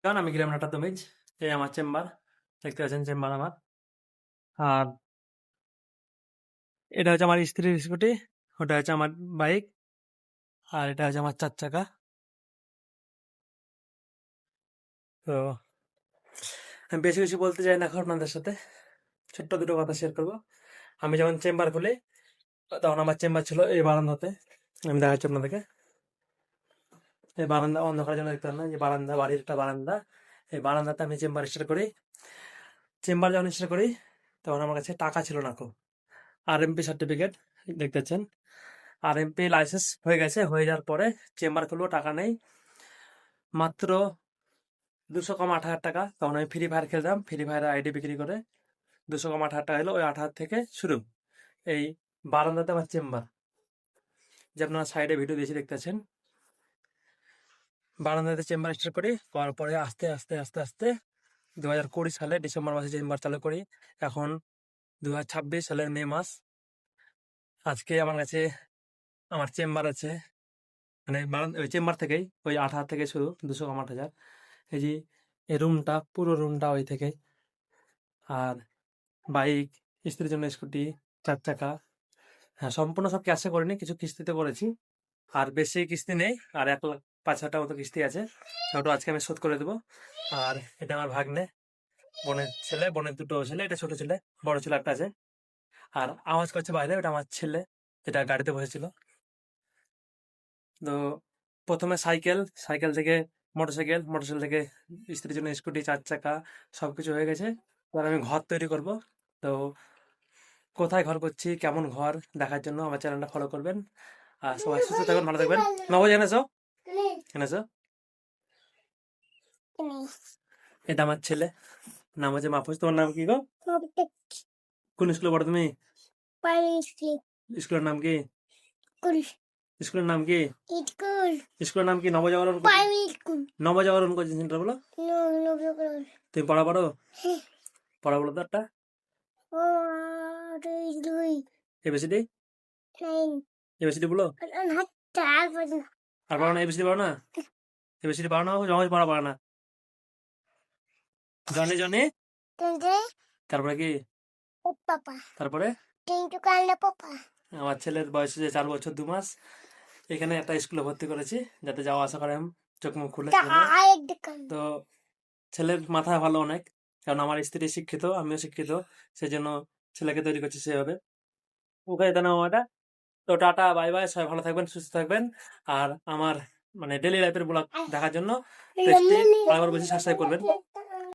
কারণ আমি গেলাম একটা তমিজ, এই আমার চেম্বার, দেখতে পাচ্ছেন চেম্বার আমার। আর এটা হচ্ছে আমার স্ত্রীর স্কুটি, ওটা হচ্ছে আমার বাইক, আর এটা হচ্ছে আমার 4 চাকা। তো আমি বেশি বেশি বলতে চাই না এখন আপনাদের সাথে, ছোট্ট দুটো কথা শেয়ার করবো। আমি যখন চেম্বার খুলি তখন আমার চেম্বার ছিল এই বারান্দাতে, আমি দেখাচ্ছি আপনাদেরকে। এই বারান্দা অন্ধকারের জন্য দেখতে পান না, যে বারান্দা, বাড়ির একটা বারান্দা, এই বারান্দাতে আমি চেম্বার স্টার্ট করি। চেম্বার যখন স্টার্ট করি তখন আমার কাছে টাকা ছিল না খুব। আরএমপি সার্টিফিকেট দেখতে পাচ্ছেন, আরএমপি লাইসেন্স হয়ে গেছে, হয়ে যাওয়ার পরে চেম্বার খুলবো, টাকা নেই, মাত্র 200,18,000 টাকা। তখন আমি ফ্রি ফায়ার খেলতাম, ফ্রি ফায়ার আইডি বিক্রি করে 200,18,000 টাকা হলো, ওই 18 থেকে শুরু। এই বারান্দাতে আমার চেম্বার, যে আপনারা সাইডে ভিডিও দিয়েছি দেখতেছেন। বারান্দাতে চেম্বার স্টার্ট করি, করার পরে আস্তে আস্তে আস্তে আস্তে 2020 সালে ডিসেম্বর মাসে চেম্বার চালু করি। এখন 2026 সালের মে মাস, আজকে আমার কাছে আমার চেম্বার আছে, মানে ওই চেম্বার থেকেই ওই 18 থেকে শুরু, 200,18,000। এই যে এই রুমটা, পুরো রুমটা ওই থেকে। আর বাইক, স্ত্রীর জন্য স্কুটি, 4 চাকা, হ্যাঁ সম্পূর্ণ সব ক্যাশে করিনি, কিছু কিস্তিতে করেছি। আর বেশি কিস্তি নেই, আর 1,05,000 টাকা মতো কিস্তি আছে, ওটা আজকে আমি শোধ করে দেবো। আর এটা আমার ভাগ্নে, বোনের ছেলে, বোনের দুটো ছেলে, এটা ছোট ছেলে, বড় ছেলে একটা আছে। আর আওয়াজ করছে বাইরে, ওটা আমার ছেলে, যেটা গাড়িতে বসেছিল। তো প্রথমে সাইকেল, সাইকেল থেকে মোটরসাইকেল, মোটরসাইকেল থেকে স্ত্রীর জন্য স্কুটি, 4 চাকা, সবকিছু হয়ে গেছে। এবার আমি ঘর তৈরি করব। তো কোথায় ঘর করছি, কেমন ঘর দেখার জন্য আমার চ্যানেলটা ফলো করবেন। আর সবাই সুস্থ থাকবেন, ভালো থাকবেন। নবজ এনেছো, এনেছো, এটা আমার ছেলে, নাম হচ্ছে মাহফুজ। তোমার নাম কি গো? কোন স্কুলে পড়ো তুমি? স্কুলের নাম কি? স্কুলের নাম কি? স্কুলের নাম কি? নবজাগরণ, নবজাগরণ কোচিং সেন্টার বলো। তুমি পড়া পড়ো, পড়া বলো তো একটা। এবিসিডি, এবিসিডি বলো। আর পড়ো না? এবিসিডি পড়ো না? এবিসিডি পড়ো না? জমজ পড়া পড়ো না? জনি জনি, তারপরে কি? তারপরে আমার ছেলের বয়স হচ্ছে 4 বছর 2 মাস। এখানে একটা স্কুলে ভর্তি করেছি, যাতে যাওয়া আসা করে, চোখ মুখ খুলে। তো ছেলের মাথা ভালো অনেক, কারণ আমার স্ত্রী শিক্ষিত, আমিও শিক্ষিত, সেই জন্য ছেলেকে তৈরি করছি সেভাবে। ওকে জানাও এটা। তো টাটা, বাই বাই, সবাই ভালো থাকবেন, সুস্থ থাকবেন। আর আমার মানে ডেলি লাইফের ব্লগ দেখার জন্য পেজটি আরেকবার বলছি সাবস্ক্রাইব করবেন।